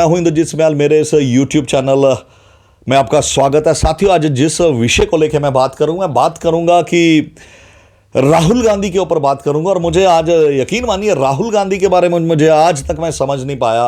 हूं इंद्रजीत समयाल, मेरे इस YouTube चैनल में आपका स्वागत है। साथियों, आज जिस विषय को लेकर मैं बात करूंगा कि राहुल गांधी के ऊपर बात करूंगा। और मुझे आज यकीन मानिए, राहुल गांधी के बारे में मुझे आज तक मैं समझ नहीं पाया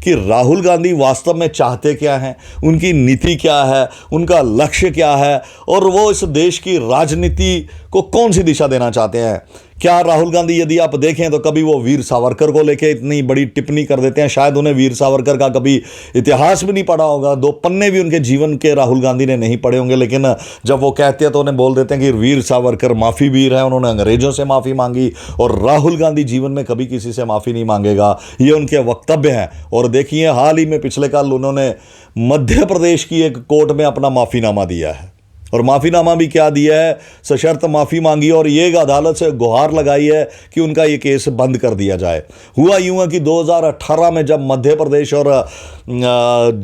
कि राहुल गांधी वास्तव में चाहते क्या हैं, उनकी नीति क्या है, उनका लक्ष्य क्या है और वो इस देश की राजनीति को कौन सी दिशा देना चाहते हैं। क्या राहुल गांधी, यदि आप देखें तो कभी वो वीर सावरकर को लेके इतनी बड़ी टिप्पणी कर देते हैं, शायद उन्हें वीर सावरकर का कभी इतिहास भी नहीं पढ़ा होगा, 2 पन्ने भी उनके जीवन के राहुल गांधी ने नहीं पढ़े होंगे, लेकिन जब वो कहते हैं तो उन्हें बोल देते हैं कि वीर सावरकर माफ़ी वीर है, उन्होंने अंग्रेजों से माफ़ी मांगी और राहुल गांधी जीवन में कभी किसी से माफ़ी नहीं मांगेगा। ये उनके वक्तव्य हैं। और देखिए, हाल ही में पिछले कल उन्होंने मध्य प्रदेश की एक कोर्ट में अपना माफ़ीनामा दिया है। और माफ़ीनामा भी क्या दिया है, सशर्त माफ़ी मांगी और ये अदालत से गुहार लगाई है कि उनका ये केस बंद कर दिया जाए। हुआ यूं है कि 2018 में जब मध्य प्रदेश और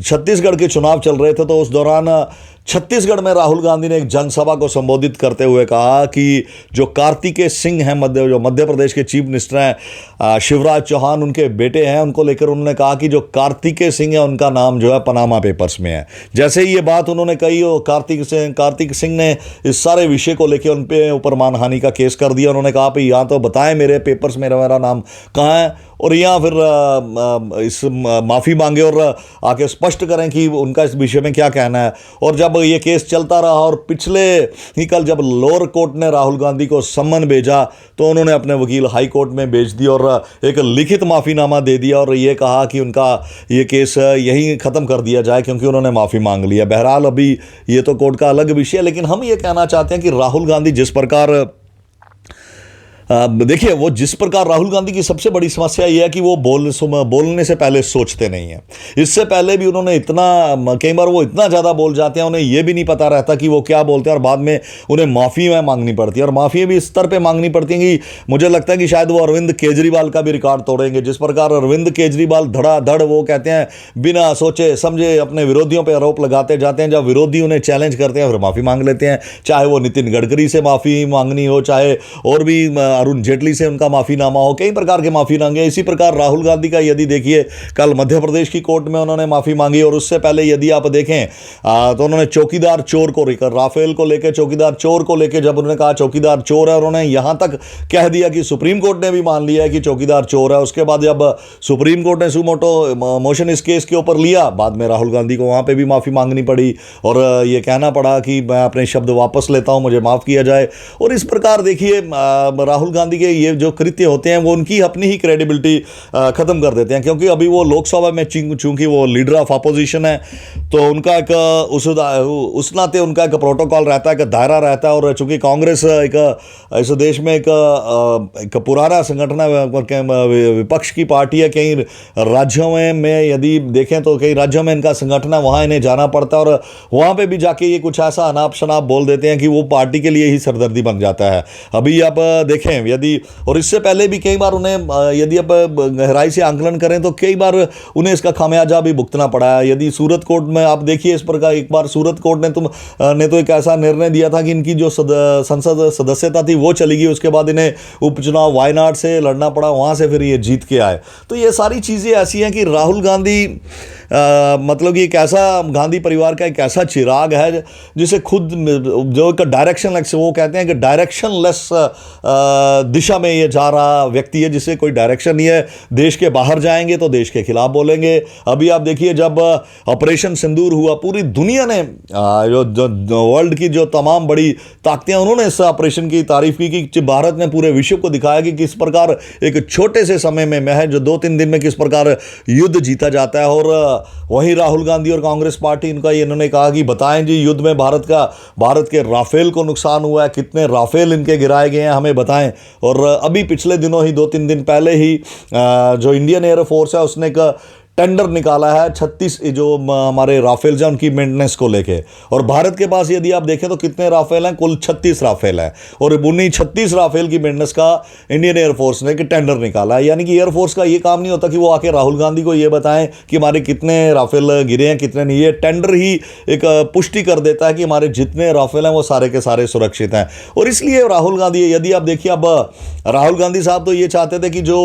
छत्तीसगढ़ के चुनाव चल रहे थे, तो उस दौरान छत्तीसगढ़ में राहुल गांधी ने एक जनसभा को संबोधित करते हुए कहा कि जो कार्तिकेय सिंह हैं, जो मध्य प्रदेश के चीफ मिनिस्टर हैं, शिवराज चौहान उनके बेटे हैं, उनको लेकर उन्होंने कहा कि जो कार्तिकेय सिंह है उनका नाम जो है पनामा पेपर्स में है। जैसे ही ये बात उन्होंने कही, कार्तिक सिंह ने इस सारे विषय को लेकर उन पे ऊपर मानहानि का केस कर दिया। उन्होंने कहा भाई, यहाँ तो बताएं मेरे पेपर्स में मेरा नाम कहाँ है, और यहाँ फिर इस माफ़ी मांगे और आके स्पष्ट करें कि उनका इस विषय में क्या कहना है। और जब ये केस चलता रहा और पिछले ही कल जब लोअर कोर्ट ने राहुल गांधी को सम्मन भेजा, तो उन्होंने अपने वकील हाई कोर्ट में भेज दिया और एक लिखित माफ़ीनामा दे दिया और ये कहा कि उनका ये केस यहीं ख़त्म कर दिया जाए क्योंकि उन्होंने माफ़ी मांग लिया। बहरहाल अभी ये तो कोर्ट का अलग विषय है, लेकिन हम ये कहना चाहते हैं कि राहुल गांधी जिस प्रकार देखिए, वो जिस प्रकार राहुल गांधी की सबसे बड़ी समस्या यह है कि वो बोलने से पहले सोचते नहीं हैं। इससे पहले भी उन्होंने कई बार वो इतना ज़्यादा बोल जाते हैं, उन्हें यह भी नहीं पता रहता कि वो क्या बोलते हैं और बाद में उन्हें माफ़ी मांगनी पड़ती है। और माफ़ी भी इस स्तर पे मांगनी पड़ती है कि मुझे लगता है कि शायद वो अरविंद केजरीवाल का भी रिकॉर्ड तोड़ेंगे। जिस प्रकार अरविंद केजरीवाल धड़ाधड़ वो कहते हैं, बिना सोचे समझे अपने विरोधियों पर आरोप लगाते जाते हैं। जब विरोधी उन्हें चैलेंज करते हैं फिर माफ़ी मांग लेते हैं, चाहे वो नितिन गडकरी से माफ़ी मांगनी हो, चाहे और भी अरुण जेटली से उनका माफ़ीनामा हो, कई प्रकार के माफ़ी मांगे। इसी प्रकार राहुल गांधी का यदि देखिए, कल मध्य प्रदेश की कोर्ट में उन्होंने माफ़ी मांगी और उससे पहले यदि आप देखें तो उन्होंने चौकीदार चोर को लेकर, राफेल को लेकर, चौकीदार चोर को लेकर जब उन्होंने कहा चौकीदार चोर है, उन्होंने यहां तक कह दिया कि सुप्रीम कोर्ट ने भी मान लिया है कि चौकीदार चोर है। उसके बाद जब सुप्रीम कोर्ट ने सुमोटो मोशन इस केस के ऊपर लिया, बाद में राहुल गांधी को वहां पर भी माफ़ी मांगनी पड़ी और यह कहना पड़ा कि मैं अपने शब्द वापस लेता हूं, मुझे माफ़ किया जाए। और इस प्रकार देखिए, राहुल गांधी के ये जो कृत्य होते हैं वो उनकी अपनी ही क्रेडिबिलिटी ख़त्म कर देते हैं, क्योंकि अभी वो लोकसभा में चूंकि वो लीडर ऑफ अपोजिशन है, तो उनका एक उस नाते उनका एक प्रोटोकॉल रहता है, एक दायरा रहता है। और चूंकि कांग्रेस एक इस देश में एक पुराना संगठन है, विपक्ष की पार्टी है, कई राज्यों में यदि देखें तो कई राज्यों में इनका संगठन है, वहाँ इन्हें जाना पड़ता है और वहाँ पर भी जाके ये कुछ ऐसा अनाप शनाप बोल देते हैं कि वो पार्टी के लिए ही सरदर्दी बन जाता है। अभी आप देखें यदि, और इससे पहले भी कई बार उन्हें यदि आप गहराई से आंकलन करें तो कई बार उन्हें इसका खामियाजा भी भुगतना पड़ा है। यदि सूरत कोर्ट में आप देखिए, इस प्रकार एक बार सूरत कोर्ट ने तो एक ऐसा निर्णय दिया था कि इनकी जो संसद सदस्यता थी वो चली गई, उसके बाद इन्हें उपचुनाव वायनाड से लड़ना पड़ा, वहाँ से फिर ये जीत के आए। तो ये सारी चीज़ें ऐसी हैं कि राहुल गांधी मतलब कि एक ऐसा, गांधी परिवार का एक ऐसा चिराग है जिसे खुद जो एक डायरेक्शनलेस, वो कहते हैं कि डायरेक्शनलेस दिशा में ये जा रहा व्यक्ति है, जिसे कोई डायरेक्शन नहीं है। देश के बाहर जाएंगे तो देश के खिलाफ बोलेंगे। अभी आप देखिए, जब ऑपरेशन सिंदूर हुआ, पूरी दुनिया ने जो वर्ल्ड की जो तमाम बड़ी ताकतें, उन्होंने इस ऑपरेशन की तारीफ की कि भारत ने पूरे विश्व को दिखाया कि किस प्रकार एक छोटे से समय में महज 2-3 दिन में किस प्रकार युद्ध जीता जाता है। और वहीं राहुल गांधी और कांग्रेस पार्टी इन्होंने कहा कि बताएं जी, युद्ध में भारत के राफेल को नुकसान हुआ है, कितने राफेल इनके गिराए गए हैं, हमें बताएं। और अभी पिछले दिनों ही 2-3 दिन पहले ही जो इंडियन एयरफोर्स है उसने एक टेंडर निकाला है 36 जो हमारे राफेल्स हैं उनकी मेंटेनेंस को लेके। और भारत के पास यदि आप देखें तो कितने राफेल हैं, कुल 36 राफेल हैं। और उन्हीं 36 राफेल की मेंटेनेंस का इंडियन एयरफोर्स ने एक टेंडर निकाला है। यानी कि एयरफोर्स का ये काम नहीं होता कि वो आके राहुल गांधी को ये बताएं कि हमारे कितने राफेल गिरे हैं, कितने नहीं। ये टेंडर ही एक पुष्टि कर देता है कि हमारे जितने राफेल हैं वो सारे के सारे सुरक्षित हैं। और इसलिए राहुल गांधी, यदि आप देखिए, अब राहुल गांधी साहब तो ये चाहते थे कि जो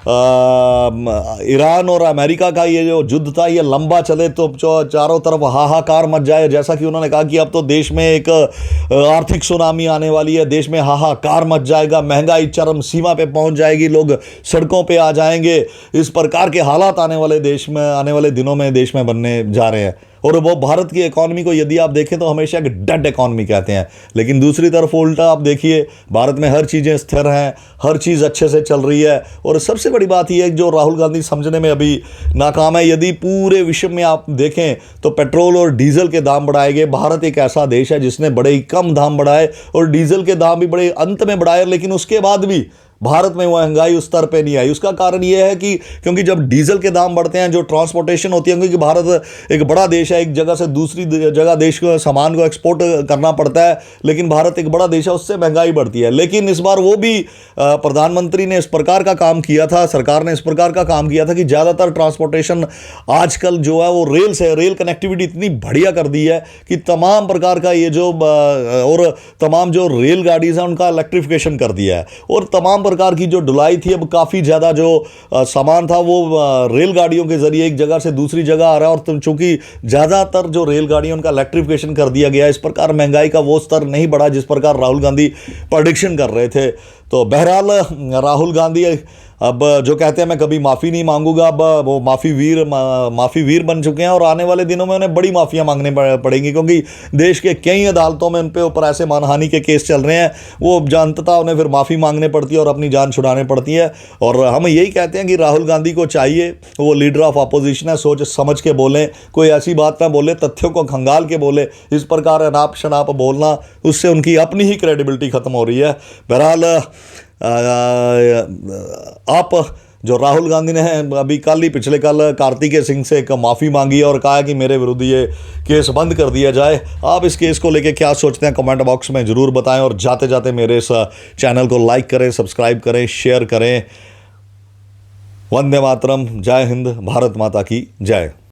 ईरान और अमेरिका का ये जो युद्ध था ये लंबा चले तो चारों तरफ हाहाकार मच जाए, जैसा कि उन्होंने कहा कि अब तो देश में एक आर्थिक सुनामी आने वाली है, देश में हाहाकार मच जाएगा, महंगाई चरम सीमा पे पहुंच जाएगी, लोग सड़कों पे आ जाएंगे, इस प्रकार के हालात आने वाले देश में, आने वाले दिनों में देश में बनने जा रहे हैं। और वो भारत की इकॉनमी को यदि आप देखें तो हमेशा एक डेड इकॉनमी कहते हैं, लेकिन दूसरी तरफ उल्टा आप देखिए, भारत में हर चीज़ें स्थिर हैं, हर चीज़ अच्छे से चल रही है। और सबसे बड़ी बात यह है कि जो राहुल गांधी समझने में अभी नाकाम है, यदि पूरे विश्व में आप देखें तो पेट्रोल और डीजल के दाम बढ़ाए गए, भारत एक ऐसा देश है जिसने बड़े ही कम दाम बढ़ाए और डीजल के दाम भी बड़े अंत में बढ़ाए, लेकिन उसके बाद भी भारत में महंगाई उस स्तर पे नहीं आई। उसका कारण यह है कि क्योंकि जब डीजल के दाम बढ़ते हैं, जो ट्रांसपोर्टेशन होती है, क्योंकि भारत एक बड़ा देश है, एक जगह से दूसरी जगह देश को सामान को एक्सपोर्ट करना पड़ता है, लेकिन भारत एक बड़ा देश है, उससे महंगाई बढ़ती है। लेकिन इस बार वो भी प्रधानमंत्री ने इस प्रकार का काम किया था, सरकार ने इस प्रकार का काम किया था कि ज़्यादातर ट्रांसपोर्टेशन आजकल जो है वो रेल से, रेल कनेक्टिविटी इतनी बढ़िया कर दी है कि तमाम प्रकार का ये जो और तमाम जो रेलगाड़ीज़ हैं उनका इलेक्ट्रिफिकेशन कर दिया है। और तमाम प्रकार की जो ढुलाई थी, अब काफ़ी ज़्यादा जो सामान था वो रेलगाड़ियों के जरिए एक जगह से दूसरी जगह आ रहा है। और चूंकि ज़्यादातर जो रेलगाड़ियाँ उनका इलेक्ट्रिफिकेशन कर दिया गया, इस प्रकार महंगाई का वो स्तर नहीं बढ़ा जिस प्रकार राहुल गांधी प्रेडिक्शन कर रहे थे। तो बहरहाल राहुल गांधी अब जो कहते हैं मैं कभी माफ़ी नहीं मांगूंगा, अब वो माफ़ी वीर बन चुके हैं और आने वाले दिनों में उन्हें बड़ी माफ़ियाँ मांगने पड़ेंगी, क्योंकि देश के कई अदालतों में उन पे ऊपर ऐसे मानहानि के केस चल रहे हैं, वो जानता उन्हें फिर माफ़ी मांगने पड़ती है और अपनी जान छुड़ाने पड़ती है। और हम यही कहते हैं कि राहुल गांधी को चाहिए, वो लीडर ऑफ अपोजिशन है, सोच समझ के बोलें, कोई ऐसी बात ना बोले, तथ्यों को खंगाल के बोले। इस प्रकार अनाप शनाप बोलना, उससे उनकी अपनी ही क्रेडिबिलिटी ख़त्म हो रही है। बहरहाल आप जो राहुल गांधी ने अभी कल ही पिछले कल कार्तिकेय सिंह से एक माफ़ी मांगी और कहा कि मेरे विरुद्ध ये केस बंद कर दिया जाए। आप इस केस को लेके क्या सोचते हैं कमेंट बॉक्स में ज़रूर बताएं और जाते जाते मेरे इस चैनल को लाइक करें, सब्सक्राइब करें, शेयर करें। वंदे मातरम, जय हिंद, भारत माता की जय।